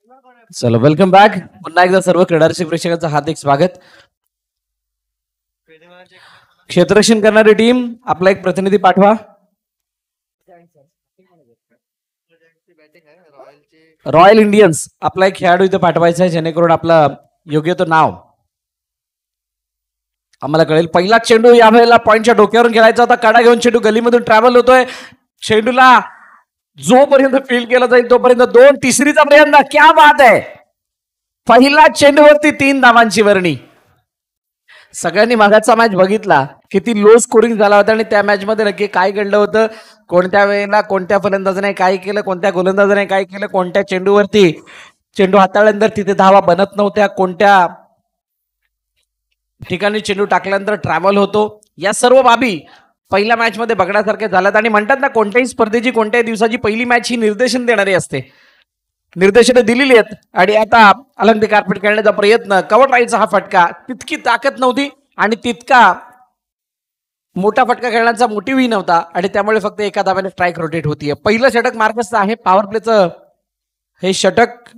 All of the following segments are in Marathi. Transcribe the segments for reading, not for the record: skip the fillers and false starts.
चलो वेलकम बॅक. पुन्हा एकदा सर्व क्रीडारसिक प्रेक्षकांचं हार्दिक स्वागत. क्षेत्ररक्षण करणारी टीम आपला एक प्रतिनिधी पाठवा. रॉयल इंडियन्स आपला एक खेळाडू इथे पाठवायचा आहे जेणेकरून आपला योग्य तो नाव आम्हाला कळेल. पहिला चेंडू यावेळेला पॉइंटच्या डोक्यावरून खेळायचा होता. कडा घेऊन चेंडू गलीमधून ट्रॅव्हल होतोय. चेंडूला जोपर्यंत फील्ड केला जाईल तोपर्यंत दोन. तिसरीचा प्रयत्न. क्या बात आहे. पहिला चेंडूवरती 3 धावांची वर्णी. सगळ्यांनी मागाचा मॅच बघितला किती लो स्कोरिंग झाला होता आणि त्या मॅच मध्ये नक्की काय घडलं होतं. कोणत्या वेळेला कोणत्या फलंदाजाने काय केलं, कोणत्या गोलंदाजाने काय केलं, कोणत्या चेंडूवरती चेंडू हाताळल्यानंतर तिथे धावा बनत नव्हत्या, कोणत्या ठिकाणी चेंडू टाकल्यानंतर ट्रॅव्हल होतो. या सर्व बाबी पहिल्या मॅच मध्ये बघण्यासारखे झाल्यात. आणि म्हणतात ना कोणत्याही स्पर्धेची कोणत्याही दिवसाची पहिली मॅच ही निर्देशन देणारी असते. निर्देशने दिलेली आहेत. आणि आता अलंग कार्पेट खेळण्याचा प्रयत्न. कव्हर राईडचा हा फटका. तितकी ताकद नव्हती आणि तितका मोठा फटका खेळण्याचा मोटिव्हही नव्हता आणि त्यामुळे फक्त एका धाव्याने स्ट्राईक रोटेट होतीये. पहिलं षटक मार्कसचं आहे. पॉवर प्लेचं हे षटक.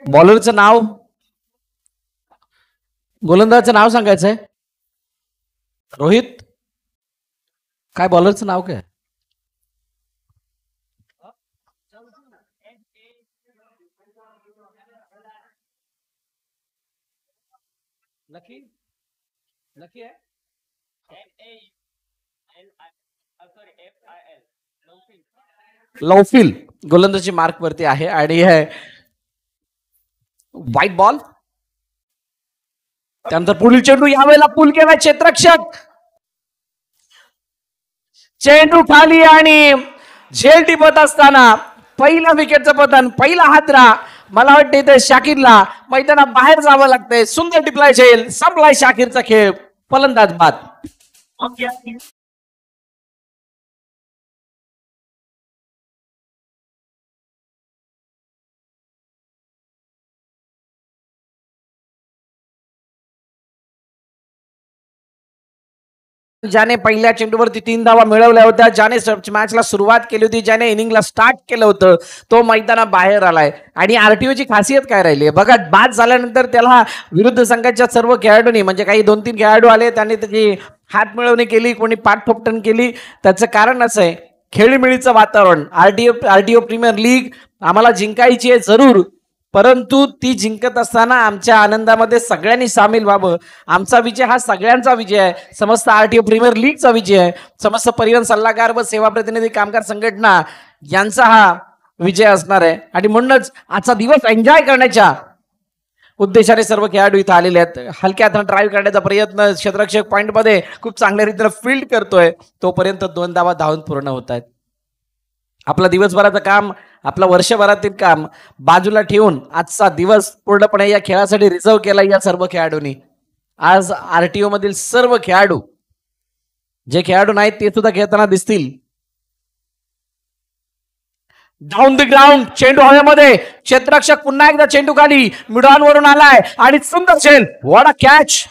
बॉलरचं नाव, गोलंदाजाचं नाव सांगायचंय. रोहित, काय बॉलरचं नाव काय? लकी. लकी आहे. लौफिल गोलंदाजी मार्क वरती आहे आणि हे व्हाईट बॉल. त्यानंतर पुढील चेंडू यावेळेला पूल केला क्षेत्ररक्षक. चेंडू खाली आणि झेल टिपत असताना पहिला विकेटचं पतन, पहिला हादरा. मला वाटतं इथे शाकिरला मैदानात बाहेर जावं लागतंय. सुंदर टिपलाय झेल. संपलाय शाकिरचा खेळ. फलंदाज बाद. ज्याने पहिल्या चेंडूवरती 3 धावा मिळवल्या होत्या, ज्याने मॅचला सुरुवात केली होती, ज्याने इनिंगला स्टार्ट केलं होतं, तो मैदानात बाहेर आलाय. आणि आरटीओची खासियत काय राहिली बघा. बाद झाल्यानंतर त्याला विरुद्ध संघाच्या सर्व खेळाडूंनी म्हणजे काही 2-3 खेळाडू आले, त्यांनी त्याची हात मिळवणी केली, कोणी पाठ थोपटण केली. त्याचं कारण असं आहे खेळीमेळीचं वातावरण. आरटीओ प्रीमियर लीग आम्हाला जिंकायची आहे जरूर, परंतु ती जिंकत असताना आमच्या आनंदामध्ये सगळ्यांनी सामील व्हावं. आमचा विजय हा सगळ्यांचा विजय आहे. समस्त आरटीओ प्रीमियर लीगचा विजय आहे. समस्त परिवहन सल्लागार व सेवा प्रतिनिधी कामगार संघटना यांचा हा विजय असणार आहे. आणि म्हणूनच आजचा दिवस एन्जॉय करण्याच्या उद्देशाने सर्व खेळाडू इथे आलेले आहेत. हलक्या हाताने ड्राईव्ह करण्याचा प्रयत्न. क्षेत्ररक्षक पॉइंट मध्ये खूप चांगल्या रीतीने फील्ड करतोय. तोपर्यंत 2 धावा धावून पूर्ण होत आहेत. आपलं दिवसभराचं काम, आपलं वर्षभरातील काम बाजूला ठेवून आजचा दिवस पूर्णपणे या खेळासाठी रिझर्व केला या सर्व खेळाडूंनी. आज आरटीओ मधील सर्व खेळाडू, जे खेळाडू नाहीत ते सुद्धा खेळताना दिसतील. Down the ground. चेंडू हवेमध्ये. क्षेत्ररक्षक पुन्हा एकदा चेंडू खाली मिडॉन वरून आलाय आणि सुंदर चेल. What a catch.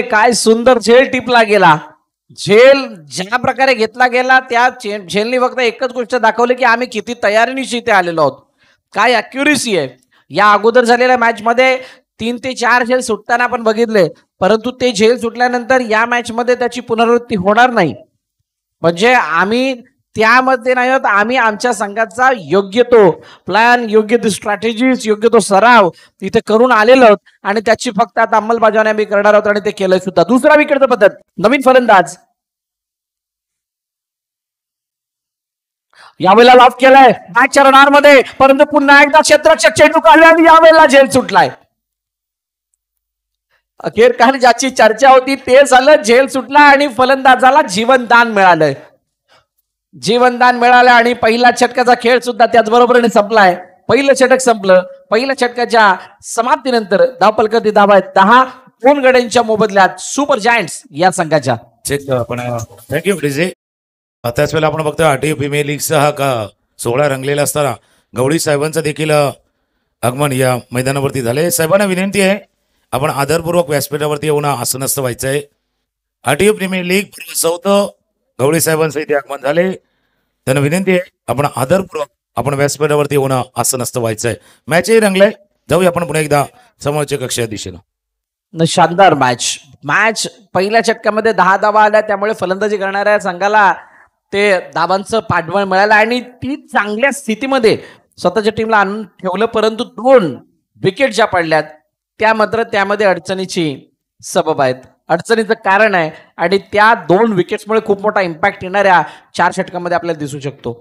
काय सुंदर झेल टिपला गेला. झेल ज्या प्रकारे घेतला गेला त्या झेलनी फक्त एकच गोष्ट दाखवली की आम्ही किती तयारीनिशी इथे आलेलो आहोत. काय अॅक्युरेसी आहे. या अगोदर झालेल्या मॅच मध्ये 3 ते 4 झेल सुटताना आपण बघितले, परंतु ते झेल सुटल्यानंतर या मॅच मध्ये त्याची पुनरावृत्ती होणार नाही. म्हणजे आम्ही त्यामध्ये नाही होत. आम्ही आमच्या संघाचा योग्य तो प्लॅन, योग्य तो स्ट्रॅटेजीज, योग्य तो सराव इथे करून आलेलो आहोत आणि त्याची फक्त आता अंमलबजावणी आम्ही करणार आहोत आणि ते केलंय सुद्धा. दुसरा विकेटचं पद्धत. नवीन फलंदाज यावेळेला लॉक केलाय मॅचच्या रनआउटमध्ये, परंतु पुन्हा एकदा क्षेत्ररक्षक चेंडू काढला आणि यावेळेला झेल सुटलाय. अखेर काही ज्याची चर्चा होती ते झालं. झेल सुटला आणि फलंदाजाला जीवनदान मिळालंय. जीवनदान मिळालं आणि पहिला षटकाचा खेळ सुद्धा त्याचबरोबरीने संपलाय. पहिलं षटक संपलं. पहिल्या षटकाच्या समाप्तीनंतर धावपलकावरती धावा आहेत 10 दोन गड्यांच्या मोबदल्यात सुपर जायंट्स या संघाच्या. चेक आपण थँक्यू डीजे. त्याच वेळेला आपण बघतो आरटीओ प्रीमियर लीगचा हा का सोहळा रंगलेला असताना गवळी साहेबांचं देखील आगमन या मैदानावरती झाले. साहेबांना विनंती आहे आपण आदरपूर्वक व्यासपीठावरती येऊन आसनस्थ व्हायचं आहे. आरटीओ प्रीमियर लीग पूर्व 14 गवळी साहेबांचं इथे आगमन झाले. त्यांना विनंती आहे आपण आदरपूर्वक आपण व्यासपीठावरती येऊन आसनस्थ व्हायचं आहे. मॅचही रंगलाय. जाऊया आपण पुन्हा एकदा समोरच्या कक्षा दिशेनं. शानदार मॅच पहिल्या षटकामध्ये 10 धावा आल्या, त्यामुळे फलंदाजी करणाऱ्या संघाला ते धावांचं पाठबळ मिळालं आणि ती चांगल्या स्थितीमध्ये स्वतःच्या टीमला आणून ठेवलं. परंतु 2 विकेट ज्या पडल्यात त्या मात्र त्यामध्ये अडचणीची सबब आहेत, अडचणीचं कारण आहे आणि त्या 2 विकेट्समुळे खूप मोठा इम्पॅक्ट येणाऱ्या 4 षटकामध्ये आपल्याला दिसू शकतो.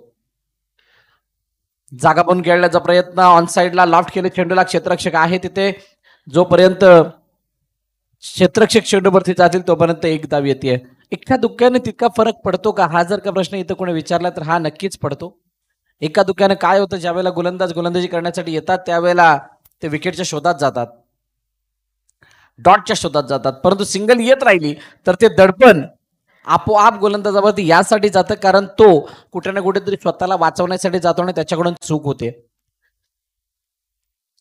जागा बनून खेळण्याचा प्रयत्न ऑन साइडला लॉफ्ट केले चेंडूला क्षेत्ररक्षक आहे तिथे. जोपर्यंत क्षेत्ररक्षक चेंडूवरती जातील तोपर्यंत एक धाव येते. एका दुःखाने तितका फरक पडतो का, हा जर का प्रश्न इथं कोणी विचारला तर हा नक्कीच पडतो. एका दुःखाने काय होतं, ज्यावेळेला गोलंदाज गोलंदाजी करण्यासाठी येतात त्यावेळेला ते विकेटच्या शोधात जातात, डॉटच्या शोधात जातात. परंतु सिंगल येत राहिली तर ते दडपण आपोआप गोलंदाजावरती यासाठी जातं, कारण तो कुठे ना कुठेतरी स्वतःला वाचवण्यासाठी जातो आणि त्याच्याकडून चूक होते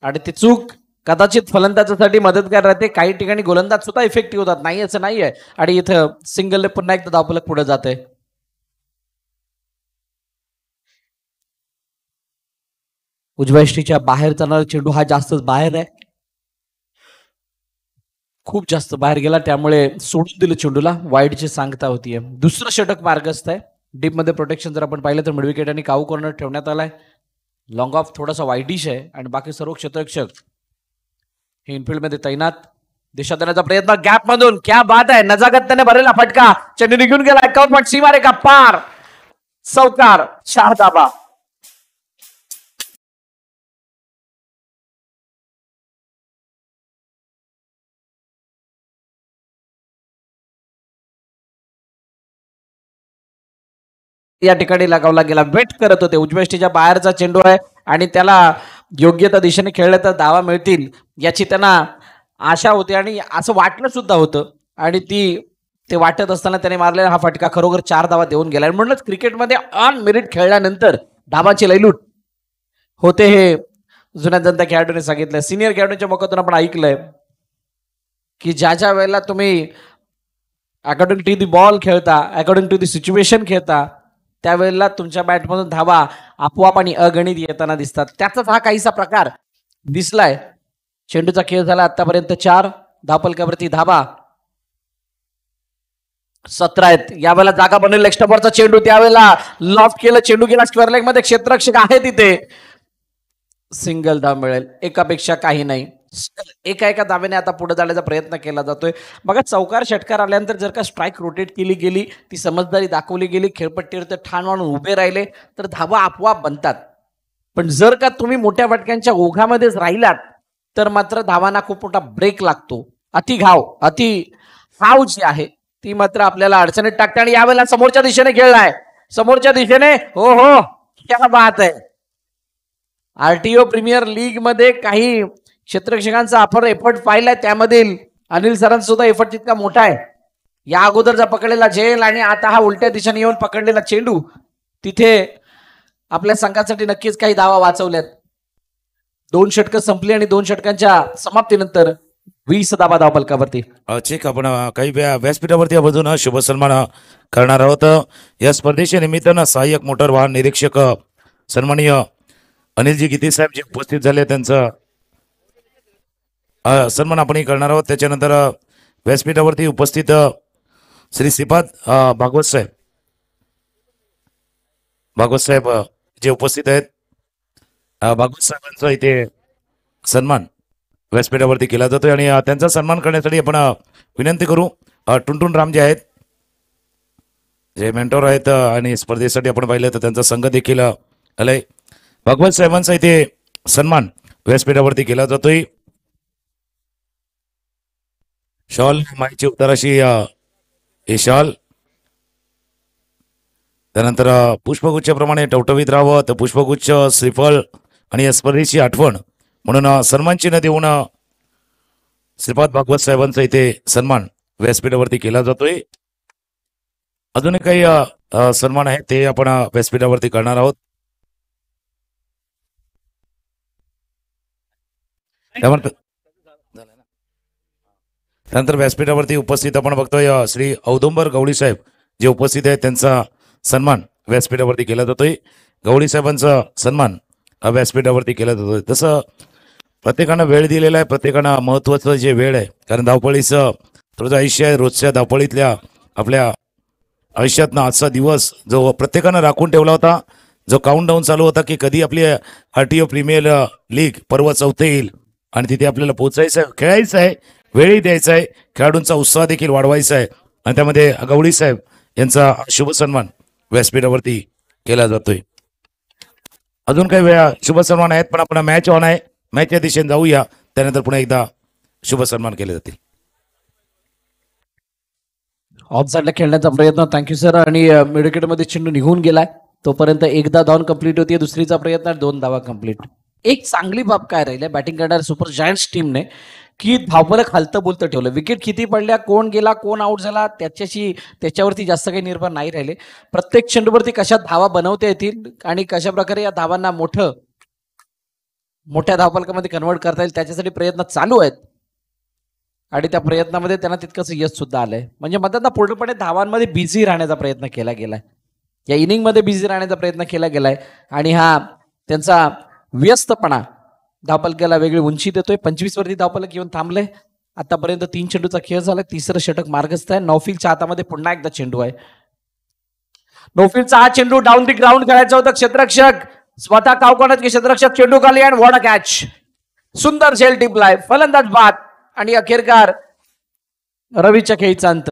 आणि ती चूक कदाचित फलंदाजासाठी मदतगार राहते. काही ठिकाणी गोलंदाज सुद्धा इफेक्टिव्ह होतात, नाही असं नाहीये. आणि इथं सिंगलने पुन्हा एकदा धावफलक पुढे जाते. उजव्या यष्टीच्या बाहेर जाणारा चेंडू हा जास्तच बाहेर आहे, खूप जास्त बाहेर गेला, त्यामुळे सोडून दिलं चेंडूला. वाईडची सांगता होतीये. दुसरं षटक मार्गस्थ आहे. डीप मध्ये प्रोटेक्शन जर आपण पाहिलं तर मिड विकेट आणि काऊ कॉर्नर ठेवण्यात आलाय. लॉंग ऑफ थोडासा वाईडिश आहे आणि बाकी सर्व क्षेत्ररक्षक हे इनफिल्ड मध्ये तैनात. दिशा देण्याचा प्रयत्न गॅप मधून, क्या बात आहे, नजाकत भरलेला फटका, चेंडू निघून गेला. 51 पॉईंट सीमा रेखा पार, चौकार, 4 धाबा. या ठिकाणी लगावला गेला, वेट करत होते. उजव्या यष्टीच्या बाहेरचा चेंडू आहे आणि त्याला योग्य त्या दिशेने खेळले तर धावा मिळतील याची त्यांना आशा होती आणि असं वाटलं सुद्धा होतं. आणि ते वाटत असताना त्याने मारलेला हा फटका खरोखर 4 धावा देऊन गेला. आणि म्हणूनच क्रिकेटमध्ये ऑन मेरिट खेळल्यानंतर धावाची लयलूट होते हे जुन्या जनता खेळाडूने सांगितलं. सिनियर खेळाडूंच्या मुखातून आपण ऐकलंय की ज्या वेळेला तुम्ही अकॉर्डिंग टू दी बॉल खेळता, अकॉर्डिंग टू दी सिच्युएशन खेळता, त्यावेळेला तुमच्या बॅटमधून धावा आपोआप आणि अगणित येताना दिसतात. त्याचाच हा काहीसा प्रकार दिसलाय. चेंडूचा खेळ झाला आतापर्यंत 4 धावपलकावरती धावा 17 आहेत. यावेळेला जागा बनवली एक्स्ट्रा चेंडू, त्यावेळेला लॉफ्ट केलं, चेंडू गेला स्क्वेअर लेग मध्ये, क्षेत्ररक्षक आहे तिथे, सिंगल धाव मिळेल. एकापेक्षा काही नाही. एका धावेने आता पुढे जाण्याचा प्रयत्न केला जातोय. बघा, चौकार षटकार आल्यानंतर जर का स्ट्राईक रोटेट केली गेली, ती समजदारी दाखवली गेली, खेळपट्टीवर तर ठाण मांडून उभे राहिले तर धावा आपोआप बनतात. पण जर का तुम्ही मोठ्या फटक्यांच्या ओघामध्येच राहिलात तर मात्र धावांना खूप मोठा ब्रेक लागतो. अति हाव जी आहे ती मात्र आपल्याला अडचणीत टाकते. आणि यावेळेला समोरच्या दिशेने खेळलाय, समोरच्या दिशेने, हो क्या बात आहे. आरटीओ प्रीमियर लीग मध्ये काही क्षेत्ररक्षकांचा आपण एफर्ट पाहिलाय, त्यामधील अनिल सरांचा सुद्धा एफर्ट तितका मोठा आहे. या अगोदरचा पकडलेला झेल आणि आता हा उलट्या दिशेने येऊन पकडलेला चेंडू, तिथे आपल्या संघासाठी नक्कीच काही धावा वाचवल्यात. 2 षटकं संपली आणि 2 षटकांच्या समाप्तीनंतर 20 धावा धावपलकावरती. चेक आपण काही व्यासपीठावरती बाजून शुभ सन्मान करणार आहोत. या स्पर्धेच्या निमित्तानं सहाय्यक मोटर वाहन निरीक्षक सन्माननीय अनिलजी गीते साहेब जे उपस्थित झाले त्यांचं सन्मान आपण करणार आहोत. त्याच्यानंतर व्यासपीठावरती उपस्थित श्री श्रीपाद भागवत साहेब जे उपस्थित आहेत, भागवत साहेबांचा इथे सन्मान व्यासपीठावरती केला जातोय आणि त्यांचा सन्मान करण्यासाठी आपण विनंती करू. टुनटुन राम जे आहेत, जे मेंटॉर आहेत आणि स्पर्धेसाठी आपण पाहिलं तर त्यांचा संघ देखील आलाय. भागवत साहेबांचा इथे सन्मान व्यासपीठावरती केला जातोय. शॉल माईची उताराशी हे शॉल, त्यानंतर पुष्पगुच्छाप्रमाणे टवटवीत राहावं तर पुष्पगुच्छ, श्रीफळ आणि या स्पर्धेची आठवण म्हणून सन्मान चिन्ह देऊन श्रीपाद भागवत साहेबांचा इथे सन्मान व्यासपीठावरती केला जातोय. अजूनही काही सन्मान आहे ते आपण व्यासपीठावरती करणार आहोत. त्यानंतर व्यासपीठावरती उपस्थित आपण बघतोय श्री औदुंबर गवळी साहेब जे उपस्थित आहेत त्यांचा सन्मान व्यासपीठावरती केला जातोय. गवळी साहेबांचा सन्मान व्यासपीठावरती केला जातोय. तसं प्रत्येकानं वेळ दिलेला आहे, प्रत्येकानं महत्वाचं जे वेळ आहे, कारण धावपळीचं रोज आयुष्य आहे. रोजच्या धावपळीतल्या आपल्या आयुष्यातनं आजचा दिवस जो प्रत्येकानं राखून ठेवला होता, जो काउंटडाऊन चालू होता की कधी आपली RTO प्रीमियर लीग पर्व चौथे येईल आणि तिथे आपल्याला पोहोचायचं आहे, खेळायचं आहे, वेळही द्यायचा आहे, खेळाडूंचा उत्साह देखील वाढवायचा आहे आणि त्यामध्ये गवळी साहेब यांचा शुभ सन्मान व्यासपीठावरती केला जातोय. अजून काही वेळा शुभ सन्मान आहेत, पण आपण मॅच ऑन आहे, मॅचच्या दिशेने जाऊया. त्यानंतर पुन्हा एकदा शुभ सन्मान केले जातील. ऑफ साईडला खेळण्याचा प्रयत्न, थँक्यू सर. आणि मिडविकेटमध्ये चेंडू निघून गेलाय, तोपर्यंत एकदा धाव कंप्लीट होती, दुसरीचा प्रयत्न 2 धावा कंप्लीट. एक चांगली बाब काय राहिली बॅटिंग करणाऱ्या सुपर जायंट्स टीमने की धावफलक खालतं बोलतं ठेवलं. विकेट किती पडल्या, कोण गेला, कोण आउट झाला त्याच्यावरती जास्त काही निर्भर नाही राहिले. प्रत्येक चेंडूवरती कशा धावा बनवता येतील आणि कशा प्रकारे या धावांना मोठ्या धावफलकामध्ये कन्वर्ट करता येईल त्याच्यासाठी प्रयत्न चालू आहेत आणि त्या प्रयत्नामध्ये त्यांना तितकंच यश सुद्धा आलंय. म्हणजे मधांना पूर्णपणे धावांमध्ये बिझी राहण्याचा प्रयत्न केला गेलाय, या इनिंगमध्ये बिझी राहण्याचा प्रयत्न केला गेलाय आणि हा त्यांचा व्यस्तपणा धावफलकाला वेगळी उंची देतोय. 25 वरती धावफलक येऊन थांबले. आतापर्यंत 3 चेंडूचा खेळ झाला, तिसरं षटक मार्गस्थ आहे. नौफिलच्या हातामध्ये पुन्हा एकदा चेंडू आहे. नौफिलचा हा चेंडू डाऊन दी ग्राउंड करायचा होता. क्षेत्ररक्षक स्वतः कावकोनात की क्षेत्ररक्षक चेंडू खाली आणि वॉट अ कॅच. सुंदर झेल टिपलाय, फलंदाज बाद आणि अखेरकार रवीच्या खेळीचा अंत.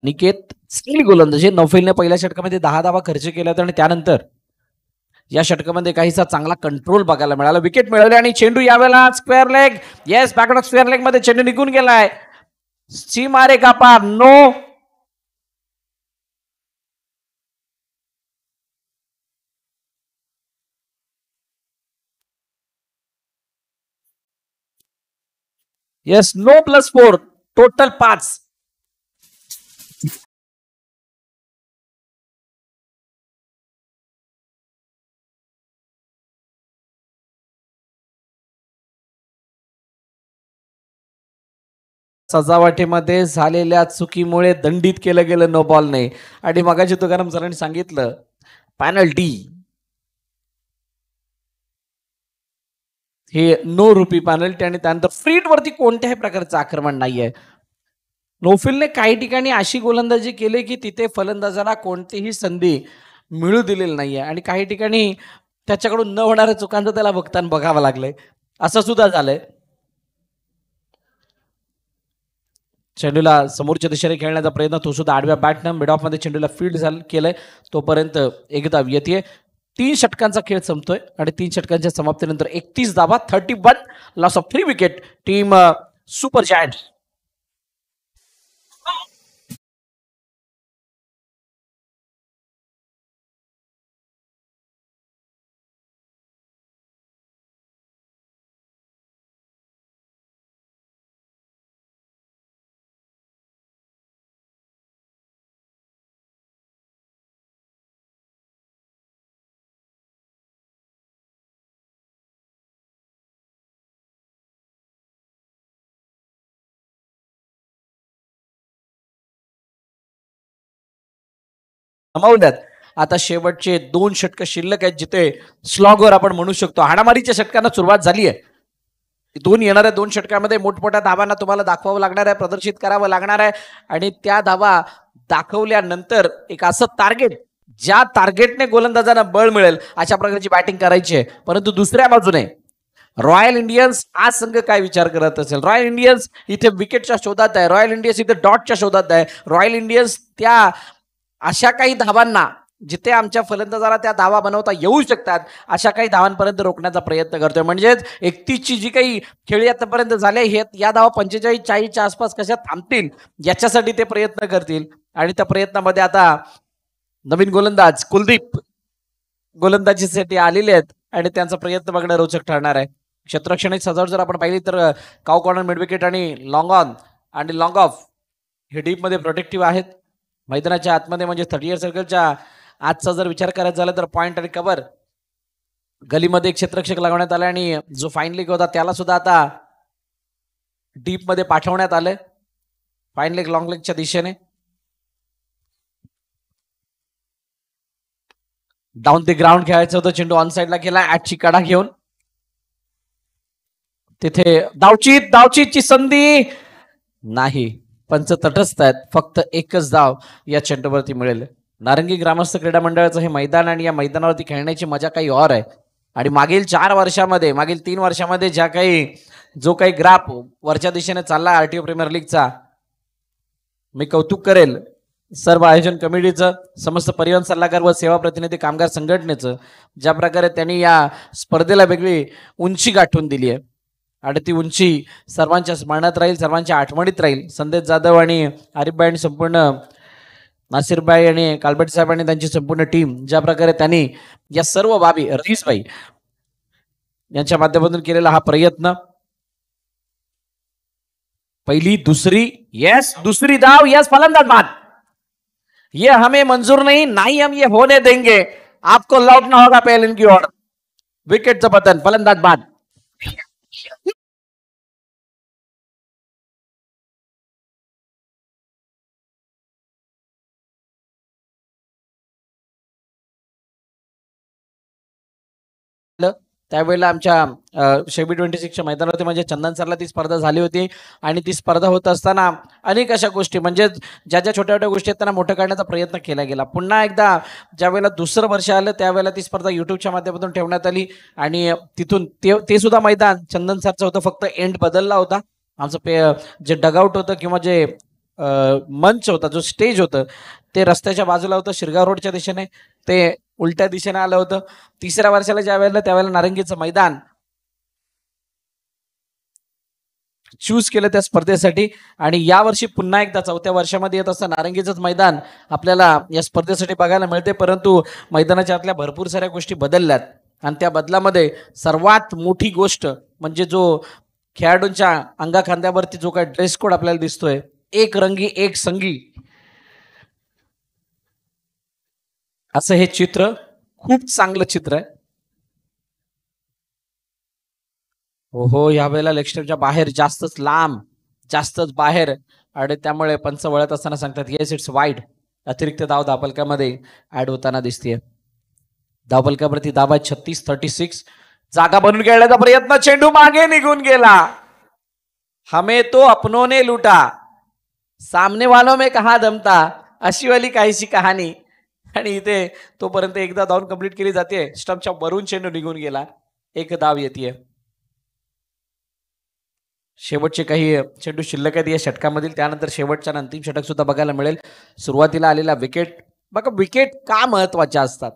निकेत चांगली गोलंदाजी. नौफिलने पहिल्या षटकामध्ये 10 धावा खर्च केल्या होत्या आणि त्यानंतर या षटकामध्ये काहीसा चांगला कंट्रोल बघायला मिळाला. विकेट मिळवले आणि चेंडू यावेळेला square leg. Yes, backward square leg मध्ये चेंडू निघून गेलाय. सीमारे का पार, नो. Yes, no +4, total 5. सजावटीमध्ये झालेल्या चुकीमुळे दंडित केलं गेलं नो बॉलने. आणि मगाशी तुकाराम सरांनी सांगितलं पेनल्टी, हे नो रुपी पेनल्टी आणि त्यानंतर फ्रीट वरती कोणत्याही प्रकारचं आक्रमण नाहीये. नौफिलने काही ठिकाणी अशी गोलंदाजी केली की तिथे फलंदाजाला कोणतीही संधी मिळू दिलेली नाहीये आणि काही ठिकाणी त्याच्याकडून न होणाऱ्या चुकांचं त्याला बघताना बघावं लागलंय, असं सुद्धा झालंय. चेंडूला समोरच्या दिशेने खेळण्याचा प्रयत्न, तो सुद्धा आडव्या बॅटनं मिड ऑफ मध्ये चेंडूला फील्ड केलंय. तोपर्यंत एकदा येते. 3 षटकांचा खेळ संपतोय आणि 3 षटकांच्या समाप्तीनंतर 31 धावा, 31 loss of 3 wicket. Team super giants. गमावल्यात. आता शेवटचे 2 षटक शिल्लक आहेत जिथे स्लॉगवर आपण म्हणू शकतो हाणामारीच्या षटकांना सुरुवात झाली आहे. इथून येणाऱ्या 2 षटकामध्ये मोठमोठ्या धावांना तुम्हाला दाखवावं लागणार आहे, प्रदर्शित करावं लागणार आहे आणि त्या धावा दाखवल्यानंतर एक असं टार्गेट, ज्या टार्गेटने गोलंदाजांना बळ मिळेल अशा प्रकारची बॅटिंग करायची आहे. परंतु दुसऱ्या बाजूने रॉयल इंडियन्स हा संघ काय विचार करत असेल? रॉयल इंडियन्स इथे विकेटच्या शोधात आहे, रॉयल इंडियन्स इथे डॉटच्या शोधात आहे. रॉयल इंडियन्स त्या अशा काही धावांना जिथे आमच्या फलंदाजाला त्या धावा बनवता येऊ शकतात अशा काही धावांपर्यंत रोखण्याचा प्रयत्न करतोय. म्हणजेच 31ची जी काही खेळी आतापर्यंत झाले हे या धावा 45-40च्या आसपास कशा थांबतील याच्यासाठी ते प्रयत्न करतील. आणि त्या प्रयत्नामध्ये आता नवीन गोलंदाज कुलदीप गोलंदाजीसाठी आलेले आहेत आणि त्यांचा प्रयत्न बघणं रोचक ठरणार आहे. क्षेत्ररक्षणाची सजावट जर आपण पाहिली तर काव कॉर्नर, मिड विकेट आणि लॉंग ऑन आणि लॉंग ऑफ हे डीप मध्ये प्रोटेक्टिव्ह आहेत. मैदानाच्या आतमध्ये म्हणजे 30 सर्कलच्या आजचा जर विचार करायचा झाला तर पॉइंट आणि कव्हर गलीमध्ये एक क्षेत्ररक्षक लावण्यात आला आणि जो फाईन लेग होता त्याला सुद्धा आता डीप मध्ये पाठवण्यात आले. फाईन लेग लॉंग लेगच्या दिशेने डाऊन द ग्राउंड खेळायचं होतं. चेंडू ऑन साइडला गेला ऍटची कडा घेऊन. तिथे धावचीची संधी नाही. पंच तटस्थ आहेत. फक्त एकच धाव या चेंडूवरती मिळेल. नारंगी ग्रामस्थ क्रीडा मंडळाचं हे मैदान आणि या मैदानावरती खेळण्याची मजा काही और आहे. आणि मागील 3 वर्षामध्ये जो काही ग्राफ वरच्या दिशेने चालला आरटीओ प्रीमियर लीगचा, मी कौतुक करेल सर्व आयोजन कमिटीचं, समस्त परिवहन सल्लागार व सेवा प्रतिनिधी कामगार संघटनेचं. ज्या प्रकारे त्यांनी या स्पर्धेला वेगळी उंची गाठून दिली आहे आणि ती उंची सर्वांच्या स्मरणात राहील, सर्वांच्या आठवणीत राहील. संदेश जाधव आणि आरिफबाई आणि संपूर्ण नासिरबाई आणि कालबट साहेब आणि त्यांची संपूर्ण टीम ज्या प्रकारे त्यांनी या सर्व बाबी, रईसबाई यांच्या माध्यमातून केलेला हा प्रयत्न. पहिली, दुसरी धाव, यस फलंदाज बाद. ये हमें मंजूर नहीं हम ये होने देंगे. आपको लौटना होगा पहले की ओर. विकेटचं पतन, फलंदाज बाद. त्यावेळेला आमच्या शेबी 26च्या मैदानावरती म्हणजे चंदन सरला ती स्पर्धा झाली होती आणि ती स्पर्धा होत असताना अनेक अशा गोष्टी म्हणजे ज्या छोट्या छोट्या गोष्टी आहेत त्यांना मोठं करण्याचा प्रयत्न केला गेला. पुन्हा एकदा ज्यावेळेला दुसरं वर्ष आलं त्यावेळेला ती स्पर्धा युट्यूबच्या माध्यमातून ठेवण्यात आली आणि तिथून ते सुद्धा मैदान चंदन सरचं होतं. फक्त एंड बदलला होता. आमचं जे डगआउट होतं किंवा जे मंच होता, जो स्टेज होतं ते रस्त्याच्या बाजूला होतं, शिरगाव रोडच्या दिशेने. ते उलट्या दिशेने आलं होतं. तिसऱ्या वर्षाला त्यावेळेला नारंगीचं मैदान चूज केलं त्या स्पर्धेसाठी आणि यावर्षी पुन्हा एकदा 4थ्या वर्षामध्ये येत असताना नारंगीचंच मैदान आपल्याला या स्पर्धेसाठी बघायला मिळते. परंतु मैदानाच्या आतल्या भरपूर साऱ्या गोष्टी बदलल्यात आणि त्या बदलामध्ये सर्वात मोठी गोष्ट म्हणजे जो खेळाडूंच्या अंगाखांद्यावरती जो काही ड्रेस कोड आपल्याला दिसतोय, एक रंगी एक संगी असं हे चित्र, खूप चांगलं चित्र आहे. हो, यावेळेला लेग स्टंपच्या बाहेर जास्तच बाहेर आणि त्यामुळे पंच वळत असताना सांगतात येस इट्स वाईड. अतिरिक्त धाव धावफलकामध्ये ऍड होताना दिसतेय. धावफलकावरती धाव आहे 36. जागा बनून खेळण्याचा प्रयत्न, चेंडू मागे निघून गेला. हमें तो अपनों ने लूटा, सामने वालों में कहा दमता, अशी वाली काहीशी कहाणी. आणि इथे तोपर्यंत एकदा धावून कंप्लीट केली जाते. स्टंपच्या वरून चेंडू निघून गेला. एक धाव येते. शेवटचे काही चेंडू शिल्लक आहेत या षटकामधील. त्यानंतर शेवटच्या अंतिम षटक सुद्धा बघायला मिळेल. सुरुवातीला आलेला विकेट बघा, विकेट का महत्वाच्या असतात.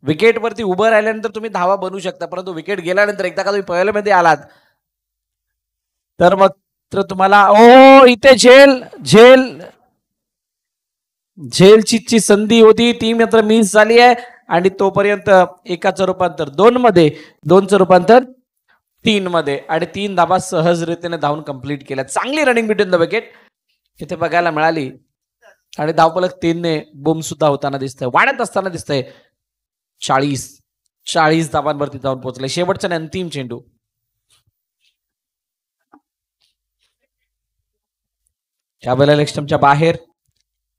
विकेटवरती उभं राहिल्यानंतर तुम्ही धावा बनवू शकता, परंतु विकेट गेल्यानंतर एकदा का तुम्ही पहिल्यामध्ये आलात तर मग तुम्हाला इथे झेलची संधी होती, ती मात्र मिस झाली आहे आणि तोपर्यंत एकाचं रूपांतर 2 मध्ये, 2चं रूपांतर 3 मध्ये आणि 3 धाबा सहजरित्याने धावून कंप्लीट केल्या. चांगली रनिंग बिटवीन द विकेट इथे बघायला मिळाली आणि धावफलक 3 ने बूम सुद्धा होताना दिसतंय, वाढत असताना दिसतंय. 40 धावांवरती जाऊन पोहोचले. शेवटचा अंतिम चेंडू त्यावेळेला लेग स्टंपच्या बाहेर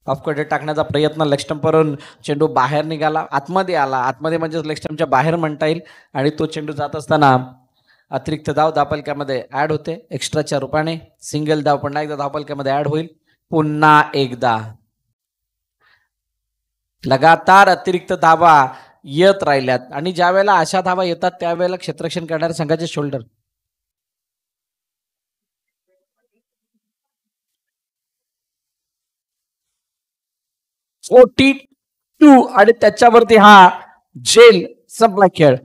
ऑफकडे टाकण्याचा प्रयत्न, लेग स्टंपवरून चेंडू बाहेर निघाला, आतमध्ये आला. आतमध्ये म्हणजे लेग स्टंपच्या बाहेर म्हणता येईल आणि तो चेंडू जात असताना अतिरिक्त धाव धावफलकामध्ये ऍड होते एक्स्ट्राच्या रूपाने. सिंगल धाव पुन्हा एकदा धावफलकामध्ये ऍड होईल. पुन्हा एकदा लगातार अतिरिक्त धावा येत राहिल्यात आणि ज्या वेळेला अशा धावा येतात त्यावेळेला क्षेत्ररक्षण करणाऱ्या संघाचे शोल्डर 42 आणि त्याच्यावरती हा जेल संपला खेळ.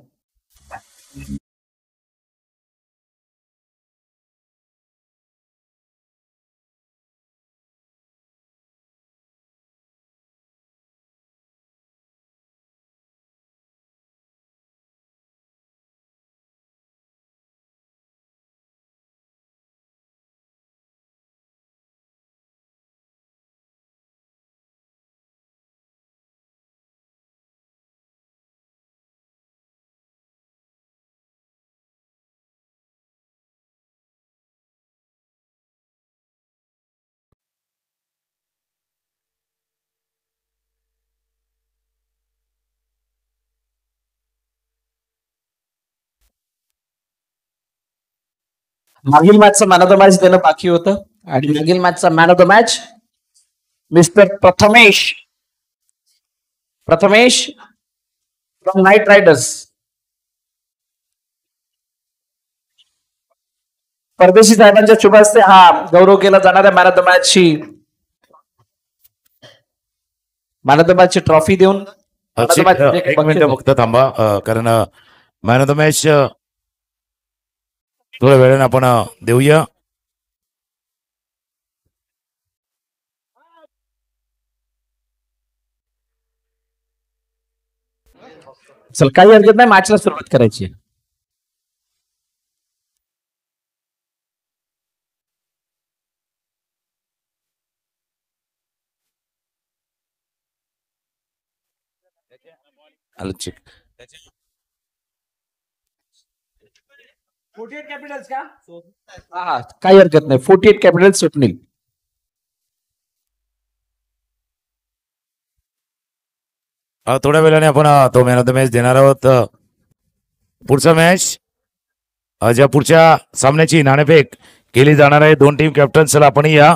मागील मॅचचं मॅन ऑफ द मॅच देणं बाकी होतं आणि मागील मॅचचा man of the match mister Prathamesh from Knight Riders. परदेशी साहेबांच्या शुभ हस्ते हा गौरव केला जाणार आहे. मॅन ऑफ द मॅचची ट्रॉफी देऊन. एक मिनिट फक्त थांबा, कारण मॅन ऑफ द मॅच थोड्या वेळाने आपण देऊया. चल काही हरकत नाही, मॅचला सुरुवात करायची. कॅपिटल्स का? हा काही हरकत नाही. 48 कॅपिटल्स स्वप्नील. थोड्या वेळाने आपण तो मॅन ऑफ द मॅच देणार आहोत. पुढचा मॅच ज्या पुढच्या सामन्याची नाणेफेक केली जाणार आहे दोन टीम कॅप्टन्सला आपण या.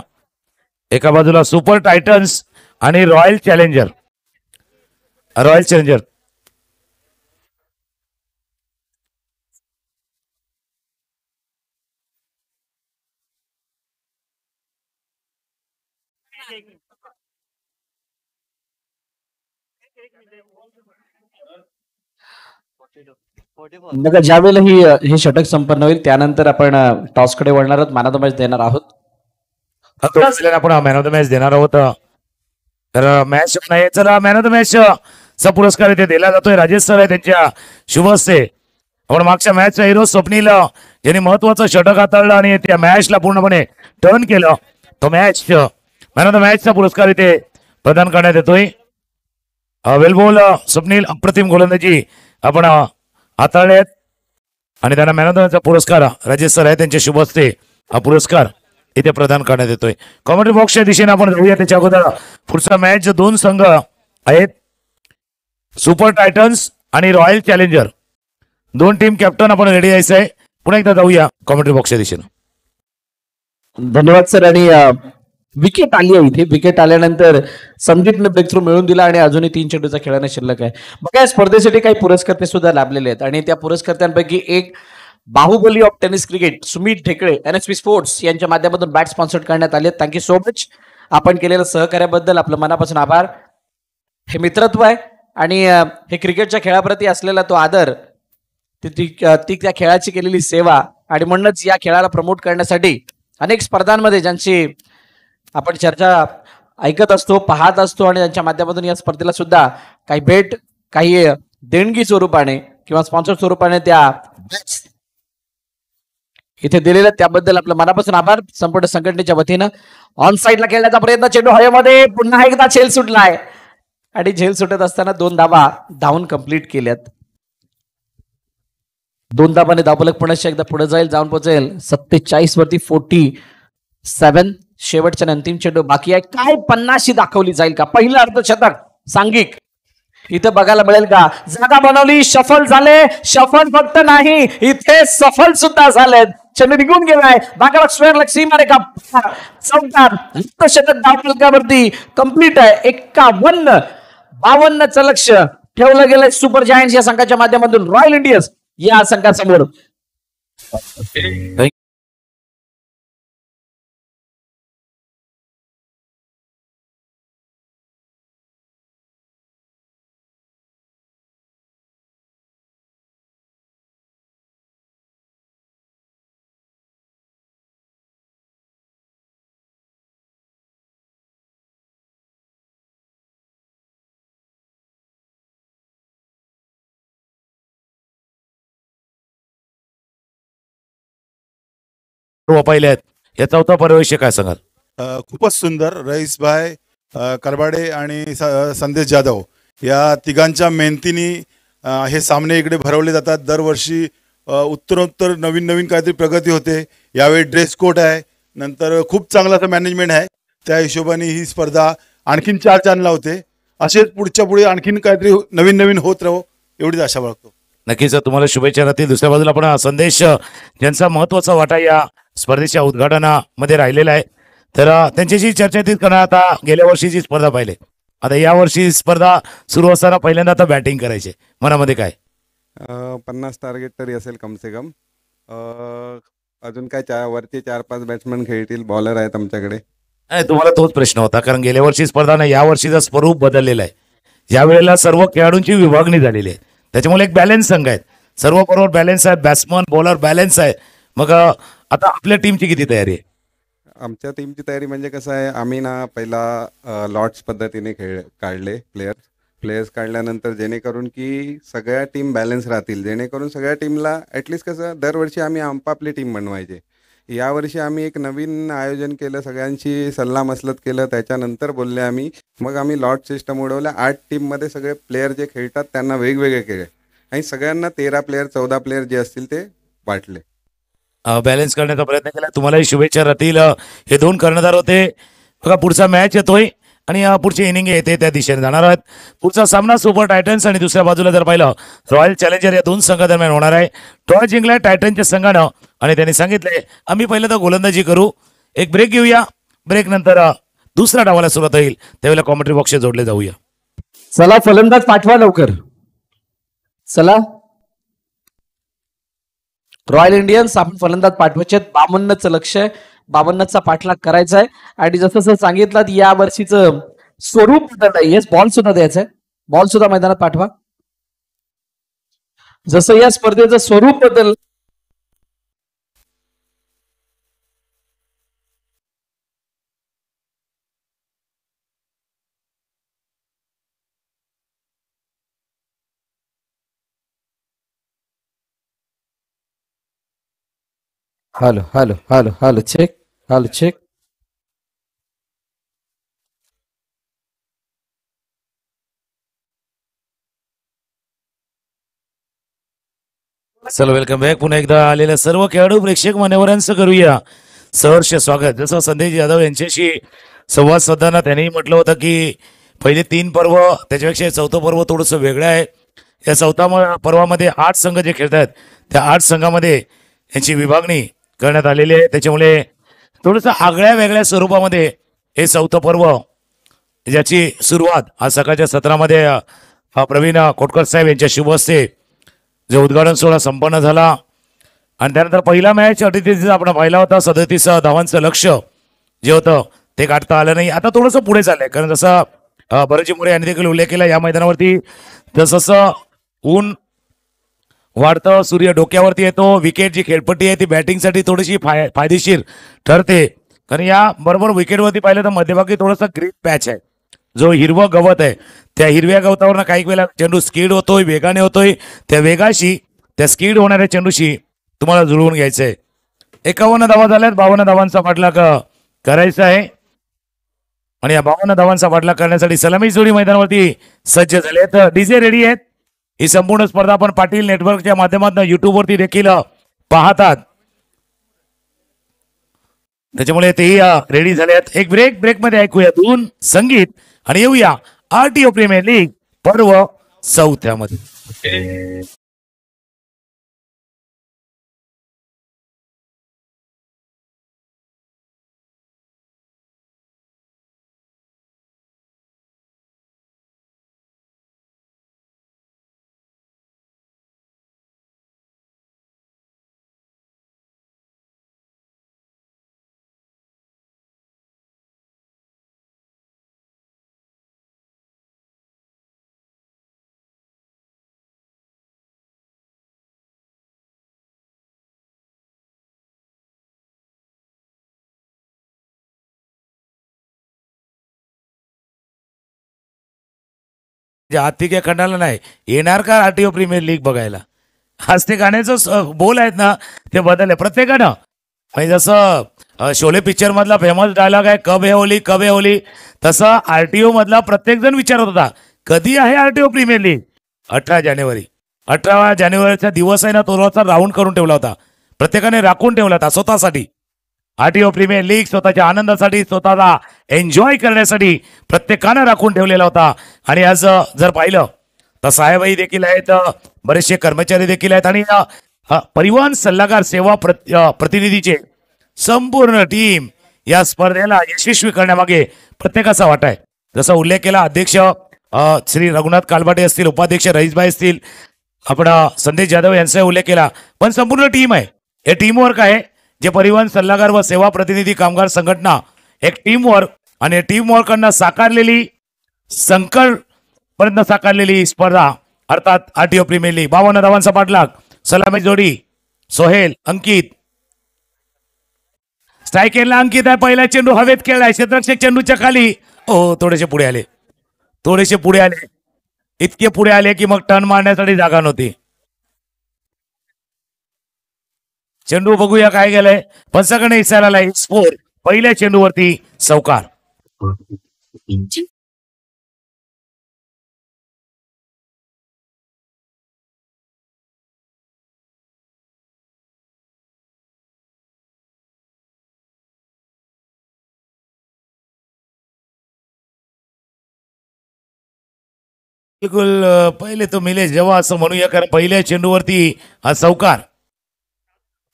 एका बाजूला सुपर टायटन्स आणि रॉयल चॅलेंजर. ज्या वेळेला हे षटक संपन्न होईल त्यानंतर आपण टॉस कडे वळणार आहोत. मॅन ऑफ द मॅच देणार आहोत. आपण मॅन ऑफ द मॅच देणार आहोत. तर मॅच नाही, चला मॅन ऑफ द मॅच चा पुरस्कार इथे दिला जातोय. राजेश सर आहे त्यांच्या शुभ हस्ते. आपण मागच्या मॅचचा हिरो स्वप्नील यांनी महत्वाचं षटक हाताळलं आणि त्या मॅचला पूर्णपणे टर्न केलं. तो मॅच मॅन ऑफ द मॅचचा पुरस्कार इथे प्रदान करण्यात येतोय. वेलबॉल स्वप्नील अप्रतिम गोलंदाजी आपण हाताळलेत आणि त्यांना मॅन ऑफ द मॅचचा पुरस्कार राजेश सर आहे त्यांच्या शुभ हस्ते हा पुरस्कार इथे प्रदान करण्यात येतोय. कॉमेंट्री बॉक्सच्या दिशेने आपण जाऊया. त्याच्या अगोदर पुढचा मॅच दोन संघ आहेत, सुपर टायटन्स आणि रॉयल चॅलेंजर. दोन टीम कॅप्टन आपण रेडी यायचं आहे. पुन्हा एकदा जाऊया कॉमेंट्री बॉक्सच्या दिशेने. धन्यवाद सर. आणि विकेट आली आहे इथे. विकेट आल्यानंतर संदीपने ब्रेक थ्रू मिळवून दिला आणि अजूनही 3 चेंडूचा खेळाने शिल्लक आहे. बघा या स्पर्धेसाठी काही पुरस्कर्ते सुद्धा लाभलेले आहेत आणि त्या पुरस्कर्त्यांपैकी एक Baahubali of tennis cricket Sumit Dhekale NSP sports यांच्या माध्यमातून बॅट स्पॉन्सर करण्यात आले. Thank you so much. आपण केलेलं सहकार्याबद्दल आपलं मनापासून आभार. हे मित्रत्व आहे आणि हे क्रिकेटच्या खेळाप्रती असलेला तो आदर, ती त्या खेळाची केलेली सेवा आणि म्हणूनच या खेळाला प्रमोट करण्यासाठी अनेक स्पर्धांमध्ये ज्यांची आपण चर्चा ऐकत असतो, पाहत असतो आणि त्यांच्या माध्यमातून या स्पर्धेला सुद्धा काही भेट, काही देणगी स्वरूपाने किंवा स्पॉन्सर स्वरूपाने त्या इथे दिलेल्या त्याबद्दल आपलं मनापासून आभार. संपूर्ण संघटनेच्या वतीनं ऑन साईडला खेळण्याचा प्रयत्न, चेंडू हवेमध्ये, पुन्हा एकदा झेल सुटलाय आणि झेल सुटत असताना 2 धावा धावून कंप्लीट केल्यात. 2 धावाने धावफलक पुन्हा एकदा पुढे जाईल, जाऊन पोहोचेल 47 वरती 47. शेवटच्या अंतिम चेंडू बाकी आहे. काय 50 दाखवली जाईल का? पहिलं अर्धशतक सांघिक इथं बघायला मिळेल का? जागा बनवली, शफल झाले. शफल फक्त नाही, इथे ते सफल सुद्धा झालेत. चेंडू निघून गेलाय. बाकाला स्क्वेअर लेग सीमा रेखा चौकार षटक धावफलकावरती कंप्लीट आहे. 51-52चं लक्ष ठेवलं गेलंय सुपर जायंट्स या संघाच्या माध्यमातून रॉयल इंडियन्स या संघासमोर. पाहिले आहेत. या चौथा परिवेश काय सांगाल? खूपच सुंदर. रईसभाई, करबाडे आणि संदेश जाधव या तिघांच्या मेहनतीने हे सामने इकडे भरवले जातात. दरवर्षी उत्तरोत्तर नवीन नवीन काहीतरी प्रगती होते. यावेळी ड्रेस कोड आहे, नंतर खूप चांगला असं मॅनेजमेंट आहे. त्या हिशोबाने ही स्पर्धा आणखीन 4 चांद लावते. असेच पुढच्या पुढे आणखीन काहीतरी नवीन नवीन होत राहो एवढीच आशा बाळगतो. नक्कीच तुम्हाला शुभेच्छा राहतील. दुसऱ्या बाजूला आपण संदेश ज्यांचा महत्वाचा वाटा या स्पर्धेच्या उद्घाटनामध्ये राहिलेला आहे, तर त्यांच्याशी चर्चा तीच करणार. आता गेल्या वर्षीची स्पर्धा पाहिले, आता या वर्षी स्पर्धा सुरू असताना पहिल्यांदा आता बॅटिंग करायचे, मनामध्ये काय? 50 टार्गेट तरी असेल कम से कम. अजून काय वरती 4-5 बॅट्समन खेळतील, बॉलर आहेत आमच्याकडे. नाही, तुम्हाला तोच प्रश्न होता, कारण गेल्या वर्षी स्पर्धा नाही, या वर्षीचं स्वरूप बदललेलं आहे. यावेळेला सर्व खेळाडूंची विभागणी झालेली आहे, त्याच्यामुळे एक बॅलन्स संघ आहेत. सर्व बरोबर बॅलन्स आहे, बॅट्समन बॉलर बॅलन्स आहे. मग आता आपल्या टीमची किती तयारी आहे? आमच्या टीमची तयारी म्हणजे कसं आहे, आम्ही ना पहिला लॉट्स पद्धतीने काढले प्लेयर्स काढल्यानंतर, जेणेकरून की सगळ्या टीम बॅलन्स राहतील, जेणेकरून सगळ्या टीमला ॲटलिस्ट कसं दरवर्षी आम्ही आपापली टीम बनवायचे. यावर्षी आम्ही एक नवीन आयोजन केलं, सगळ्यांची सल्लामसलत केलं, त्याच्यानंतर बोलले आम्ही. मग आम्ही लॉट सिस्टम उडवल्या. 8 टीममध्ये सगळे प्लेयर जे खेळतात त्यांना वेगवेगळे केले आणि सगळ्यांना 13 प्लेयर 14 प्लेयर जे असतील ते वाटले. बॅलन्स करण्याचा प्रयत्न केला. तुम्हालाही शुभेच्छा राहतील. हे 2 कर्णधार होते. बघा पुढचा मॅच येतोय आणि पुढची इनिंग येते त्या दिशेने जाणार आहेत. पुढचा सामना सुपर टायटन्स आणि दुसऱ्या बाजूला जर पाहिलं रॉयल चॅलेंजर या 2 संघादरम्यान होणार आहे. टॉस जिंकलाय टायटनच्या संघानं आणि त्यांनी सांगितले आम्ही पहिलं तर गोलंदाजी करू. एक ब्रेक घेऊया, ब्रेक नंतर दुसरा डावाला सुरुवात होईल, त्यावेळेला कॉमेंट्री बॉक्स जोडले जाऊया. चला फलंदाज पाठवा लवकर. चला रॉयल इंडियन्स आपण फलंदाज पाठवायचे. 52चं लक्ष आहे, 52चा पाठलाग करायचा आहे. आणि जसं सांगितलं या वर्षीचं स्वरूप बदललंय. येस, बॉल सुद्धा द्यायचा आहे, बॉल सुद्धा मैदानात पाठवा. जसं या स्पर्धेचं स्वरूप बदल hello hello hello hello check, hello check. चला वेलकम बॅक. पुन्हा एकदा आलेल्या सर्व खेळाडू प्रेक्षक मान्यवरांचं करूया सहर्ष स्वागत. जसं संदेश जाधव यांच्याशी संवाद साधताना त्यांनी म्हटलं होतं की पहिले 3 पर्व त्याच्यापेक्षा 4थं पर्व थोडंसं वेगळं आहे. या 4थ्या पर्वामध्ये 8 संघ जे खेळत आहेत त्या 8 संघामध्ये यांची विभागणी करण्यात आलेली आहे. त्याच्यामुळे थोडंसं आगळ्या वेगळ्या स्वरूपामध्ये हे 4थं पर्व, ज्याची सुरुवात आज सकाळच्या सत्रामध्ये प्रवीण कोटकर साहेब यांच्या शुभ हस्ते जे उद्घाटन सोहळा संपन्न झाला. आणि त्यानंतर पहिला मॅच 38 आपण पाहिला होता. 37 धावांचं लक्ष जे होतं ते गाठता आलं नाही. आता थोडंसं पुढे चाललंय, कारण जसं बरेचसे मोरे यांनी देखील उल्लेख केला, या मैदानावरती जसं ऊन वाढतं, सूर्य डोक्यावरती येतो, विकेट जी खेळपट्टी आहे ती बॅटिंगसाठी थोडीशी फायदेशीर ठरते. कारण या बरोबर विकेटवरती पाहिलं तर मध्यभागी थोडंसं ग्रीन पॅच आहे, जो हिरवं गवत आहे. त्या हिरव्या गवतावरनं काही वेळेला चेंडू स्कीड होतोय, वेगाने होतोय. त्या वेगाशी, त्या स्कीड होणाऱ्या चेंडूशी तुम्हाला जुळवून घ्यायचंय. 51 धावा झाल्यात. 52 धावांचा पाठलाग करायचा आहे आणि या 52 धावांचा पाठलाग करण्यासाठी सलामी जोडी मैदानावरती सज्ज झाले. तर डीजे रेडी आहेत. ही संपूर्ण स्पर्धा आपण पाटील नेटवर्कच्या माध्यमातून युट्यूबवरती देखील पाहतात, त्याच्यामुळे तेही रेडी झाले आहेत. एक ब्रेकमध्ये ऐकूया 2 संगीत आणि येऊया RTO प्रीमियर लीग पर्व 4थ्यामध्ये. जे आर्थिक या खंडाला नाही येणार का आरटीओ प्रीमियर लीग बघायला. आज ते गाण्याचं बोल आहेत ना ते बदलले प्रत्येकानं. म्हणजे जसं शोले पिक्चर मधला फेमस डायलॉग आहे कब है होली कब है होली, तसं आरटीओ मधला प्रत्येक जण विचारत होता कधी आहे आरटीओ प्रीमियर लीग. 18 जानेवारी 18 जानेवारीचा दिवस आहे ना तो रोजचा राऊंड करून ठेवला होता, प्रत्येकाने राखून ठेवला होता स्वतःसाठी. आरटीओ प्रीमियर लीग स्वतःच्या आनंदासाठी स्वतःला एन्जॉय करण्यासाठी प्रत्येकानं राखून ठेवलेला होता. आणि आज जर पाहिलं तर साहेबही देखील आहेत, बरेचसे कर्मचारी देखील आहेत आणि परिवहन सल्लागार सेवा प्रतिनिधीचे संपूर्ण टीम या स्पर्धेला यशस्वी करण्यामागे प्रत्येकाचा वाटा आहे. जसा उल्लेख केला अध्यक्ष श्री रघुनाथ कालबाटे असतील, उपाध्यक्ष रईसभाई असतील, आपण संदेश जाधव यांचा उल्लेख केला, पण संपूर्ण टीम आहे. हे टीमवर्क आहे जे परिवहन सल्लागार व सेवा प्रतिनिधी कामगार संघटना एक टीमवर्क आणि टीमवर्कनं साकारलेली संकल्पपर्यंत साकारलेली स्पर्धा अर्थात आरटीओ प्रीमियर लीग. 52 धावांचा पाठलाग, सलामी जोडी सोहेल अंकित, स्ट्रायकेरला अंकित आहे, पहिला चेंडू हवेत खेळलाय, क्षेत्ररक्षक चेंडूच्या खाली थोडेसे पुढे आले, थोडेसे पुढे आले, इतके पुढे आले की मग टर्न मारण्यासाठी जागा नव्हती. चेंडू बघूया काय गेलंय, पंचाकडे इसायला आलाय स्कोर, पहिल्या चेंडूवरती चौकार. बिलकुल पहिले तो मिले जेव्हा असं म्हणूया, कारण पहिल्या चेंडूवरती हा चौकार.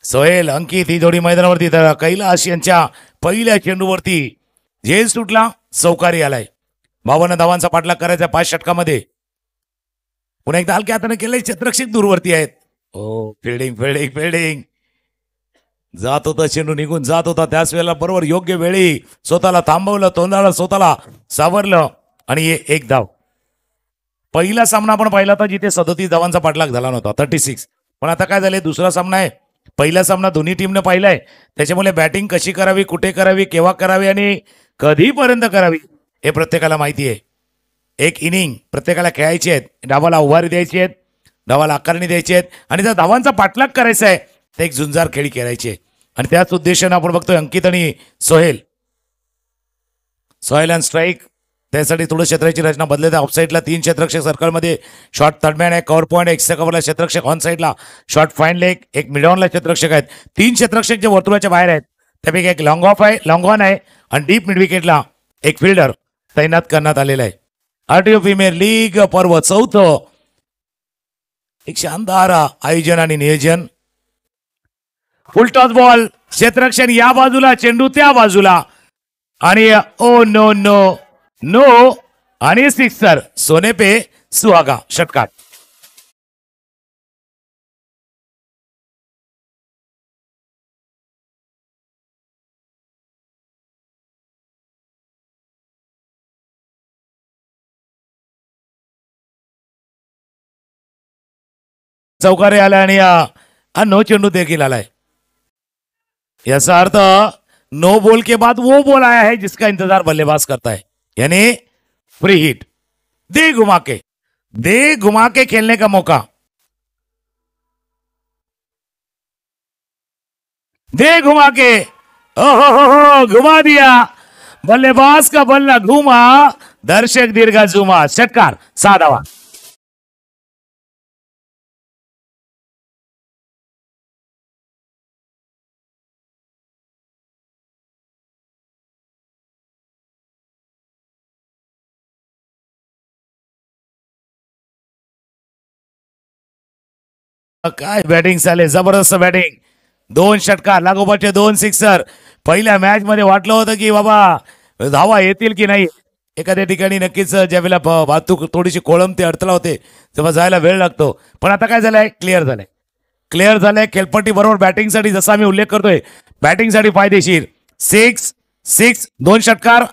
सोहेल अंकित ही जोडी मैदानावरती, तर कैलास यांच्या पहिल्या चेंडूवरती झेल सुटला, चौकारी आलाय. 52 धावांचा पाठलाग करायचा 5 षटकामध्ये. पुन्हा एकदा हलक्या हाताने केलंय, क्षेत्ररक्षक दूरवरती आहेत. फिल्डिंग फिल्डिंग फिल्डिंग जात होता, चेंडू निघून जात होता, त्याच वेळेला बरोबर योग्य वेळी स्वतःला थांबवलं, तोंडाला स्वतःला सावरलं आणि एक धाव. पहिला सामना आपण पाहिला होता जिथे 37 धावांचा पाठलाग झाला नव्हता, 36. पण आता काय झाले, दुसरा सामना आहे. पहिला सामना दोन्ही टीमने पाहिलाय, त्याच्यामुळे बॅटिंग कशी करावी, कुठे करावी, केव्हा करावी आणि कधीपर्यंत करावी हे प्रत्येकाला माहिती आहे. एक इनिंग प्रत्येकाला खेळायची आहेत, डावाला उभारी द्यायची आहेत, डावाला आकारणी द्यायची आहेत आणि जर धावांचा पाठलाग करायचा आहे तर एक झुंजार खेळी खेळायची आहे. आणि त्याच उद्देशाने आपण बघतोय अंकित आणि सोहेल अँड स्ट्राईक, त्यासाठी थोडं क्षेत्राची रचना बदलत आहे. ऑफसाईडला 3 क्षेत्ररक्षक सर्कलमध्ये, शॉर्ट थर्डमॅन आहे, कव्हर पॉईंट एक्स्ट्रा कव्हरला क्षेत्ररक्षक, ऑन साईडला शॉर्ट फाईन लेग, एक मिडऑनला क्षेत्ररक्षक आहेत. 3 क्षेत्ररक्षक जे वर्तुळाच्या बाहेर आहेत त्यापैकी एक लॉंग ऑफ आहे, लॉंग ऑन आहे आणि डीप मिड विकेटला एक फिल्डर तैनात करण्यात आलेला आहे. आरटीओ प्रीमियर लीग पर्व 4, एक शानदार आयोजन आणि नियोजन. फुल टॉस बॉल, क्षेत्ररक्षण या बाजूला, चेंडू त्या बाजूला आणि ओ नो नो नो आणि सिक्सर, सोने पे सुहागा, षटकार. चौकारे आला आणि नो चेंडू देखील आलाय. याचा अर्थ नो बॉल के बाद वो बॉल आया है जिसका इंतजार बल्लेबाज करता है, यानी फ्री हिट. दे घुमा के खेलने का मौका, दे घुमा के, हो घुमा दिया, बल्लेबाज का बल्ला घुमा, दर्शक दीर्घा जुमा, षटकार, 6 धावा. काय बॅटिंग चाले, जबरदस्त बॅटिंग, 2 षटकार लागोपाठचे 2 सिक्सर. पहिल्या मॅच मध्ये वाटलं होतं की बाबा धावा येतील की नाही, एखाद्या ठिकाणी नक्कीच ज्यावेळेला वाहतूक थोडीशी कोळंबते, अडथळा होते, तेव्हा जायला वेळ लागतो. पण आता काय झालंय, क्लिअर झालंय खेळपट्टी बरोबर. बॅटिंगसाठी जसा आम्ही उल्लेख करतोय, बॅटिंगसाठी फायदेशीर 6 2 षटकार.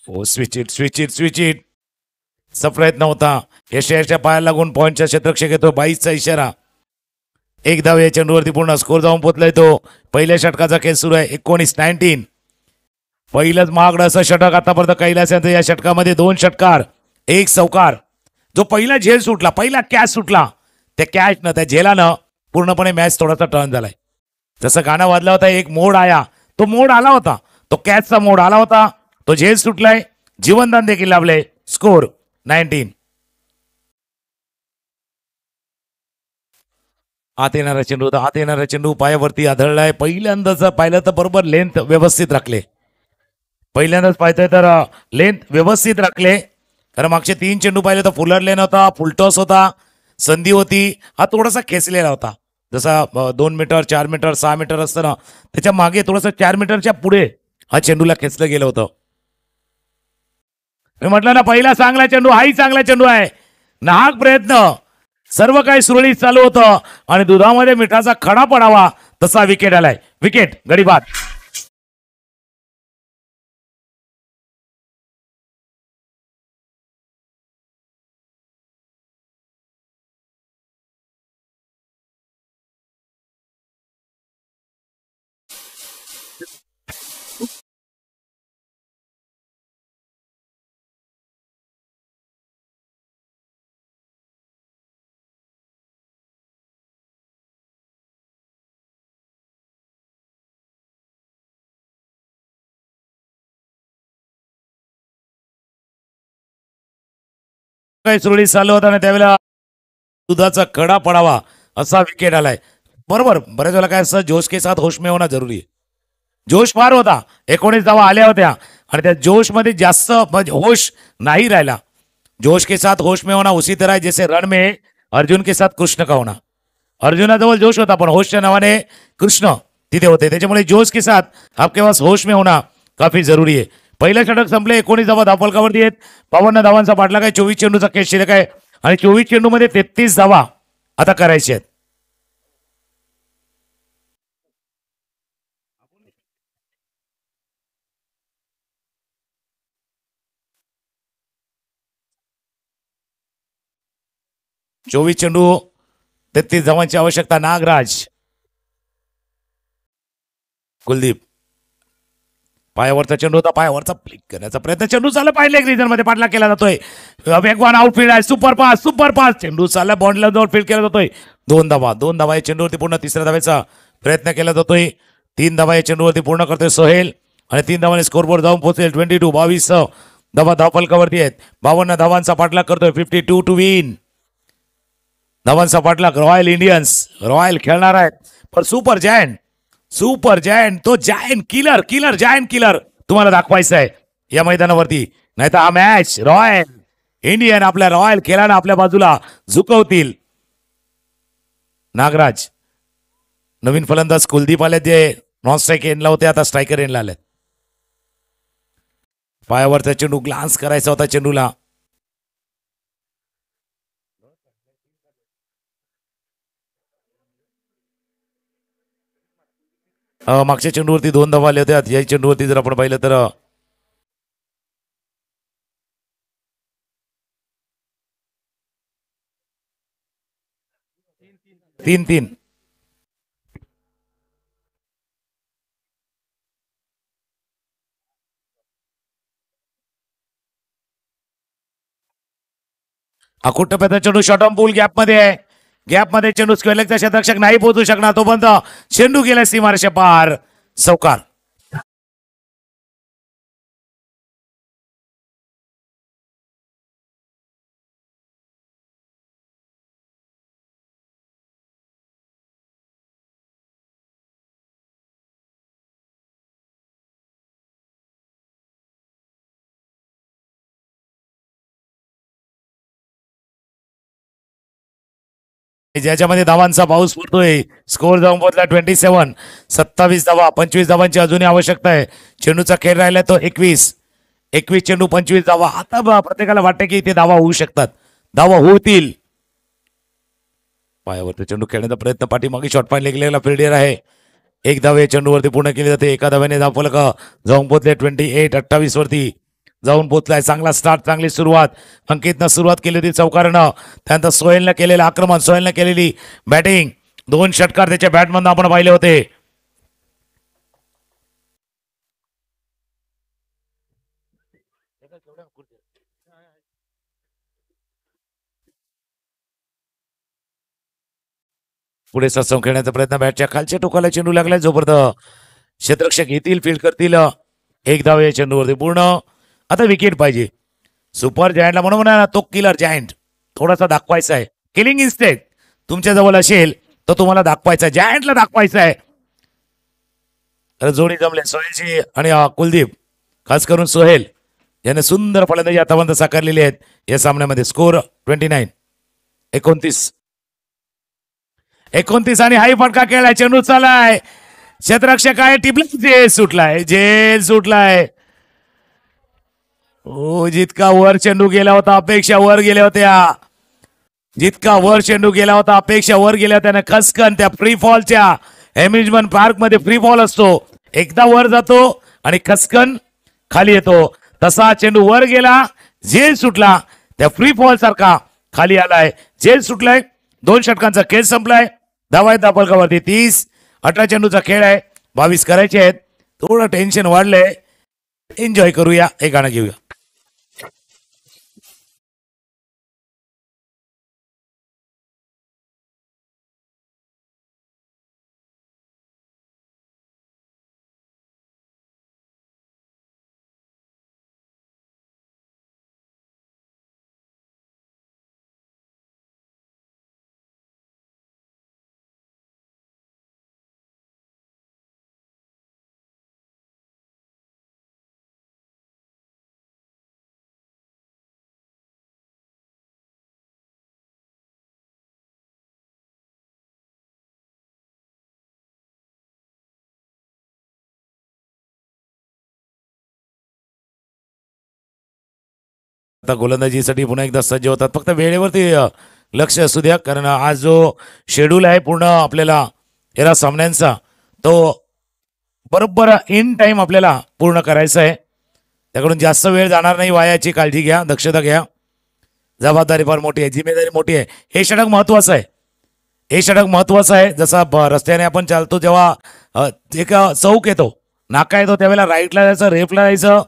स्विच इट प्रयत्न होता, यशच्या पायाला लागून पॉईंटच्या क्षेत्ररक्षक येतो, 22चा इशारा. 1 धाव या चेंडूवरती पूर्ण स्कोर जाऊन पोहोचलाय तो. पहिल्या षटकाचा खेळ सुरू आहे, 19 पहिलंच महागडं असं षटक आतापर्यंत कैलास यांचं. या षटकामध्ये 2 षटकार एक चौकार. जो पहिला झेल सुटला, पहिला कॅच सुटला, त्या कॅचनं त्या झेलानं पूर्णपणे मॅच थोडासा टर्न झालाय. जसं गाणं वाजलं होतं, एक मोड आया, तो मोड आला होता, तो कॅचचा मोड आला होता, तो झेल सुटलाय, जीवनदान देखील लाभले. स्कोर 19. आत येणारा चेंडू होता, आत येणारा चेंडू पायावरती आदळलाय. पहिल्यांदाच पाहिलं तर बरोबर लेंथ व्यवस्थित राखले. पहिल्यांदाच पाहतोय तर लेंथ व्यवस्थित राखले. कारण मागचे 3 चेंडू पाहिले तर फुलर लेन होता, फुलटॉस होता, संधी होती. हा थोडासा खेचलेला होता. जसा 2 मीटर, 4 मीटर, 6 मीटर असताना त्याच्या मागे थोडंसं 4 मीटरच्या पुढे हा चेंडूला खेचलं गेलं होतं. मी म्हटलं ना, पहिला चांगला चेंडू, हाही चांगला चेंडू आहे. नाहक प्रयत्न, सर्व काही सुरळीत चालू होतं आणि दुधामध्ये मिठाचा खडा पडावा तसा विकेट आलाय. विकेट, गडी बाद. काही सुरळीत चालू होता आणि त्यावेळेला दुधाचा कडा पडावा असा विकेट आलाय. बरोबर, बऱ्याच वेळेला काय असतं, जोश के साथ होश में होणं जरुरी आहे. जोश फार होता, 19 धावा आल्या होत्या आणि त्या जोश मध्ये जास्त म्हणजे होश नाही राहिला. जोश के साथ होश में होना उसी तरह है जैसे रण में अर्जुन के साथ कृष्ण का होना. अर्जुनाजवळ जोश होता पण होशच्या नावाने कृष्ण तिथे होते. त्याच्यामुळे जोश के साथ आपके पास होश में होना काफी जरुरी आहे. पहिलं षटक संपले, 19 धावा धावफलकावरती आहेत. 52 धावांचा पाठलाग आहे. 24 चेंडूचा खेळ शिल्लक आहे आणि 24 चेंडू मध्ये 33 धावा आता करायचे आहेत. चोवीस चेंडू 33 धावांची आवश्यकता. नागराज, कुलदीप, पायावरचा चेंडू होता, पायावरचा फ्लिक करण्याचा प्रयत्न, चेंडू चालला पाहिजे रिजन मध्ये, पाठलाग केला जातोय. वेगवान आउटफील्ड आहे, सुपर पास, सुपर पास, चेंडू चालला बॉन्डला जवळ फील्ड केला जातोय. 2 धावा, 2 धावा या चेंडूवरती पूर्ण. तिसऱ्या धावेचा प्रयत्न केला जातोय. 3 धावा या चेंडूवरती पूर्ण करतोय सोहेल आणि 3 धावांनी स्कोरबोर्ड जाऊन पोहोचेल. 22 धावा धावफलकावरती आहेत. 52 धावांचा पाठलाग करतोय. 52 टू विन धावांचा पाठलाग. रॉयल इंडियन्स, रॉयल खेळणार आहेत पण सुपर जायंट, सुपर जायंट, तो giant killer, killer giant killer तुम्हाला दाखवायचा आहे या मैदानावरती. नाही तर हा मॅच रॉयल इंडियन आपल्या रॉयल खेळानं आपल्या बाजूला झुकवतील. नागराज, नवीन फलंदाज कुलदीप आले, जे नॉन स्ट्राईक एंडला होते आता स्ट्रायकर एंडला आले. पायावरचा चेंडू, ग्लान्स करायचा होता चेंडूला. मागच्या चेंडूवरती 2 धावा आल्या होत्या. या चेंडूवरती जर आपण पाहिलं तर 3-3. अकुट टप्प्याचा चेंडू शॉर्ट ऑन पूल गॅपमध्ये आहे. गॅपमध्ये चेंडू स्क्वेअरलेगचा क्षेत्ररक्षक नाही पोहोचू शकणार, तोपर्यंत चेंडू गेला सीमारेषा पार. चौकार. ज्याच्यामध्ये धावांचा पाऊस पडतोय. स्कोर जाऊन पोहोचला 27. 27 धावा, 25 धावांची अजूनही आवश्यकता आहे. चेंडूचा खेळ राहिला तो 21. 21 चेंडू 25 धावा. आता प्रत्येकाला वाटतं की इथे धावा होऊ शकतात, धावा होतील. पायावरती चेंडू खेळण्याचा प्रयत्न, पाठीमागे शॉट पॉईंट लेगलेला फिल्डियर आहे. 1 धाव या चेंडूवरती पूर्ण केली जाते. एका धाव्याने धावफलक जाऊन पोहोचले 28 वरती जाऊन पोहोचलाय. चांगला स्टार्ट, चांगली सुरुवात. अंकितनं सुरुवात केली होती चौकारानं, त्यानंतर सोहेलनं केलेलं आक्रमण, सोहेलनं केलेली बॅटिंग, 2 षटकार त्याच्या बॅटमधून आपण पाहिले होते. पुढे सत्संग खेळण्याचा प्रयत्न, बॅटच्या खालच्या टोकाला चेंडू लागलाय, जोपर्यंत क्षेत्ररक्षक येतील फील्ड करतील. एक धाव या चेंडूवरती पूर्ण. आता विकेट पाहिजे सुपर जायंटला, म्हणून म्हणा तो किलर जायंट थोडासा दाखवायचा आहे. किलिंग इन्स्टेंट तुमच्या जवळ असेल तर तुम्हाला दाखवायचा आहे, जायंटला दाखवायचा आहे. तर जोडी जमले सोहेलची आणि कुलदीप, खास करून सोहेल याने सुंदर फलंदाजी आतापर्यंत साकारलेली आहेत या सामन्यामध्ये. स्कोर 29-29. आणि हाई फटका खेळलाय, चेंडू चालाय, क्षेत्ररक्षक आहे, टिपला, जेल सुटलाय. ओ जितका वर चेंडू गेला होता अपेक्षा वर गेल्या होत्या, जितका वर चेंडू गेला होता अपेक्षा वर गेल्या होत्या. खसकन त्या फ्री फॉलच्या अम्युजमेंट पार्क मध्ये फ्री फॉल असतो, एकदा वर जातो आणि खसकन खाली येतो. तसा चेंडू वर गेला, जेल सुटला, त्या फ्री फॉल सारखा खाली आलाय, जेल सुटलाय. 2 षटकांचा खेळ संपलाय. धावा आहेत धापलकावरती 30. 18 चेंडूचा खेळ आहे, 22 करायचे आहेत. थोडं टेन्शन वाढलंय, एन्जॉय करूया, एक गाणं घेऊया. आता गोलंदाजीसाठी पुन्हा एकदा सज्ज होतात. फक्त वेळेवरती लक्ष असू द्या, कारण आज जो शेड्यूल आहे पूर्ण आपल्याला या सामन्यांचा, तो बरोबर इन टाइम आपल्याला पूर्ण करायचा आहे. त्याकडून जास्त वेळ जाणार नाही वायाची काळजी घ्या, दक्षता घ्या. जबाबदारी फार मोठी आहे, जिम्मेदारी मोठी आहे. हे षटक महत्वाचं आहे, हे षटक महत्वाचं आहे. जसा रस्त्याने आपण चालतो जेव्हा एक चौक येतो, नाका येतो, त्यावेळेला राईटला जायचं लेफ्टला जायचं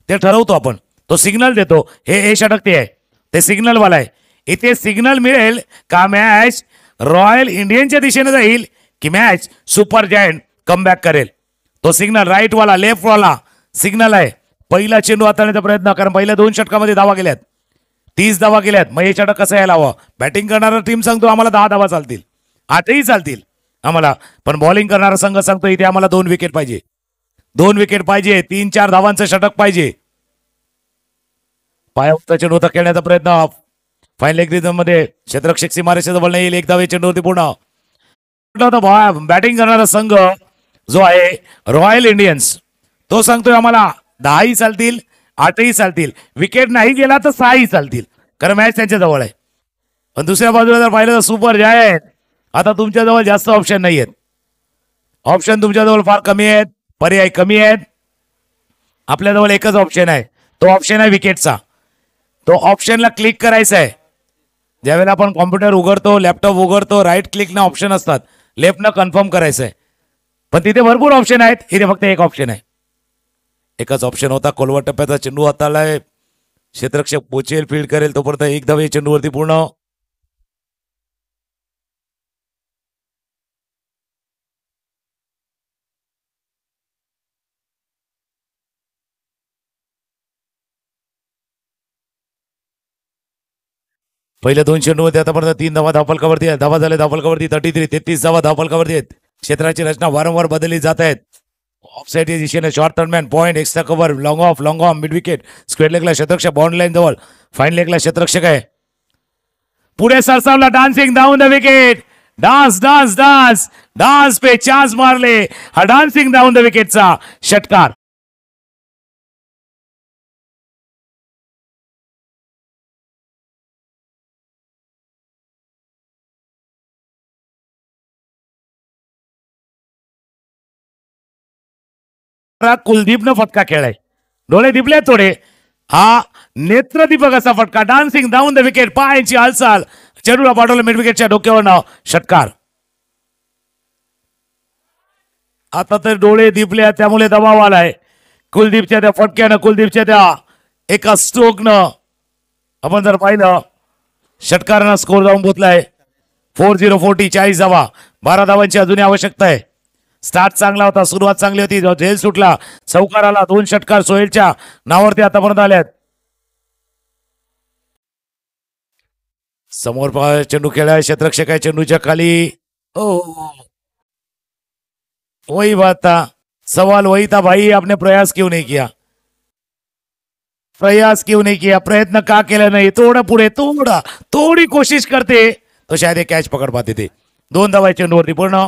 ते ठरवतो आपण, तो सिग्नल देतो. हे षटक ते आहे, ते सिग्नल वाला आहे. इथे सिग्नल मिळेल का मॅच रॉयल इंडियनच्या दिशेने जाईल, की मॅच सुपर जायंट कमबॅक करेल. तो सिग्नल राईट वाला लेफ्ट वाला सिग्नल आहे. पहिला चेंडू हाताळण्याचा प्रयत्न, कारण पहिल्या 2 षटकामध्ये धावा गेल्यात, 30 धावा गेल्यात. मग हे षटक कसं यायला हवं? बॅटिंग करणारा टीम सांगतो आम्हाला 10 धावा चालतील, 8ही चालतील आम्हाला, पण बॉलिंग करणारा संघ सांगतो इथे आम्हाला 2 विकेट पाहिजे, 2 विकेट पाहिजे, 3-4 धावांचं षटक पाहिजे. पायाचा चेंडू होता खेळण्याचा प्रयत्न, फाईन लेग रिझम मध्ये क्षेत्ररक्षक सीमारेषा जवळ नाही येईल. एक धावे चेंडू होती पूर्ण. बॅटिंग करणारा संघ जो आहे रॉयल इंडियन्स, तो सांगतोय आम्हाला 10ही चालतील, 8ही चालतील, विकेट नाही गेला तर 6ही चालतील, कारण मॅच त्यांच्या जवळ आहे. पण दुसऱ्या बाजूला जर पाहिलं तर सुपर जायंट, आता तुमच्या जवळ जास्त ऑप्शन नाही आहेत, ऑप्शन तुमच्याजवळ फार कमी आहेत, पर्याय कमी आहेत. आपल्याजवळ एकच ऑप्शन आहे, तो ऑप्शन आहे विकेटचा. तो ऑप्शनला क्लिक करायचा आहे. ज्यावेळेला आपण कॉम्प्युटर उघडतो, लॅपटॉप उघडतो, राईट क्लिकनं ऑप्शन असतात, लेफ्टनं कन्फर्म करायचं आहे. पण तिथे भरपूर ऑप्शन आहेत, इथे फक्त एक ऑप्शन आहे. एकच ऑप्शन होता. कोलवट टप्प्याचा चेंडू हाताळलाय, क्षेत्ररक्षक पोचेल, फील्ड करेल, तोपर्यंत एक धावे चेंडूवरती पूर्ण. पहिल्या 2 चेंडूमध्ये आतापर्यंत 3 धावा धावफलकावरती आहेत. धावा झाल्या धावफलकावरती 33 धावा धावफलकावरती आहेत. क्षेत्राची रचना वारंवार बदलली जात आहेत. ऑफसाईड या दिशेने short third man, point, extra cover, long off, mid wicket, square लेगला क्षेत्ररक्षक, बाउंड लाईन जवळ, फाईन लेगला क्षेत्ररक्षक आहे. पुढे सरसावला, dancing down the wicket, dance dance dance dance पे चान्स मारले. हा डान्सिंग डाऊन द विकेटचा षटकार. कुलदीपनं फटका खेळाय, डोळे दिपले थोडे. हा नेत्रदीपक असा फटका, डान्सिंग डाऊन द विकेट, पायाची हालचाल, चेंडूला पाठवलं मिड विकेटच्या डोक्यावर नाव, षटकार. आता तर डोळे दिपले, त्यामुळे दबाव आलाय कुलदीपच्या त्या फटक्यानं, कुलदीपच्या त्या एका स्ट्रोकनं. आपण जर पाहिलं षटकारानं स्कोर जाऊन पोचलाय 40-40 40 धावा, 12 धावांची अजूनही आवश्यकता आहे. स्टार्ट चांगला होता, सुरुवात चांगली होती, झेल सुटला, चौकार आला, 2 षटकार सोहेलच्या नावावरती आतापर्यंत आल्यात. समोर चेंडू खेळाय, क्षेत्ररक्षक आहे चेंडूच्या खाली. वही बात था, सवाल वही था भाई, आपने प्रयास क्यों नहीं किया, प्रयास क्यों नहीं किया, प्रयत्न का केला नाही. थोड़ा पुढे, थोड़ी कोशिश करते तो शायद ये कैच पकड़ पाते थे. 2 धावा चेंडूवरती पूर्ण.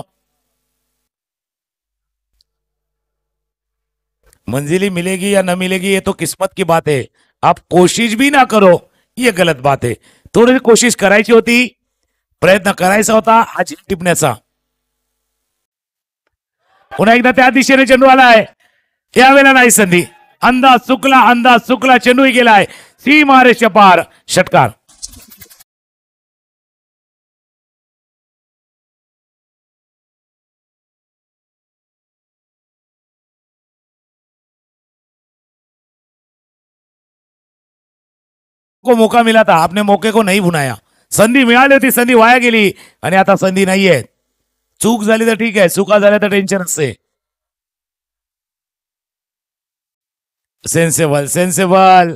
मंजिली मिलेगी या न मिलेगी ये तो किस्मत की बात है. आप कोशिश भी ना करो ये गलत बात है. थोडी कोशिश करायची होती, प्रयत्न करायचा होता हा झेल टिपण्याचा. पुन्हा एकदा त्या दिशेने चेंडू आलाय, यावेळेला नाही संधी. अंदाज चुकला, चेंडूही गेलाय सीमारेषेच्या पार. षटकार. को मौका मिला था, आपने मौके को नहीं भुनाया. संधी मिळाली होती, संधी वाया गेली आणि आता संधी नाहीये. चूक झाली तर ठीक आहे, चुका झाल्या तर टेन्शन असते. सेंसेबल,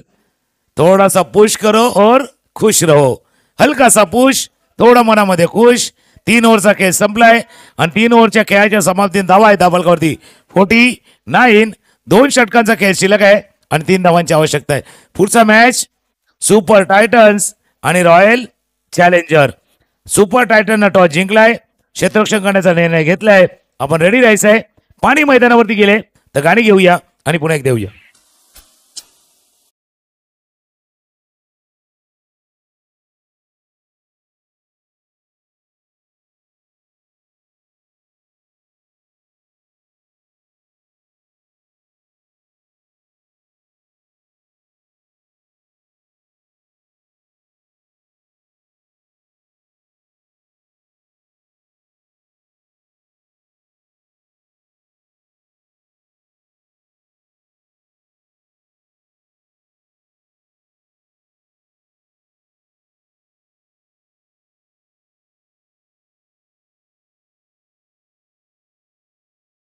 थोड़ा सा पुश करो और खुश रहो. हलका सा पुश, थोडा मनामध्ये खुश. 3 ओव्हरचा खेळ संपलाय आणि 3 ओव्हरच्या खेळाच्या समाप्तीत धावा आहे धाबलकावरती 49. 2 षटकांचा खेळ शिल्लक आहे आणि 3 धावांची आवश्यकता आहे. पुढचा मॅच सुपर टायटन्स आणि रॉयल चॅलेंजर. सुपर टायटननं टॉस जिंकलाय, क्षेत्ररक्षण करण्याचा निर्णय घेतलाय. आपण रेडी राहायचंय. पाणी मैदानावरती गेले तर गाणी घेऊया आणि पुन्हा एक देऊया.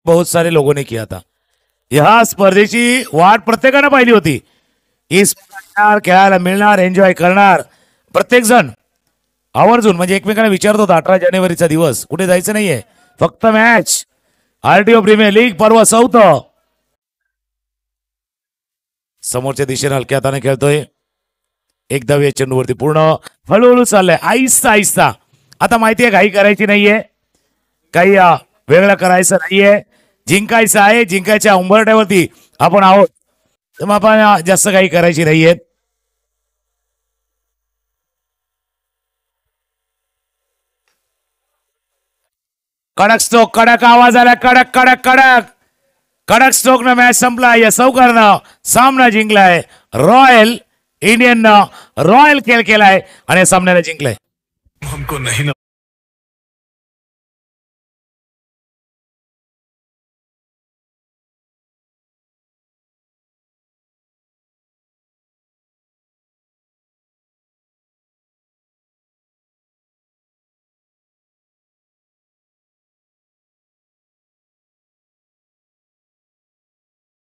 बहुत सारे लोगों ने किया था. ह्या स्पर्धेची वाट प्रत्येकाने पाहिली होती. ही स्पर्धा खेळायला मिळणार, एन्जॉय करणार प्रत्येक जण आवर्जून. म्हणजे एकमेकांना विचारत होता 18 जानेवारीचा दिवस कुठे जायचं नाहीये, फक्त मॅच. आरटीओ प्रीमियर लीग पर्व 4. समोरच्या दिशेने हलक्या हाताने खेळतोय. एक धाव चेंडूवरती पूर्ण. हळूहळू चाललंय, आहिस्ता. आता माहितीये घाई करायची नाहीये, काही वेगळं करायचं नाहीये. जिंकायचं आहे, जिंकायच्या उंबरठ्यावरती आपण आहोत, तर आपण जास्त काही करायची नाहीये. कडक स्ट्रोक, कडक आवाज आला, कडक स्ट्रोक न मॅच संपला. या चौकारनं सामना जिंकलाय रॉयल इंडियन. रॉयल खेळ केलाय आणि सामन्याला जिंकलाय.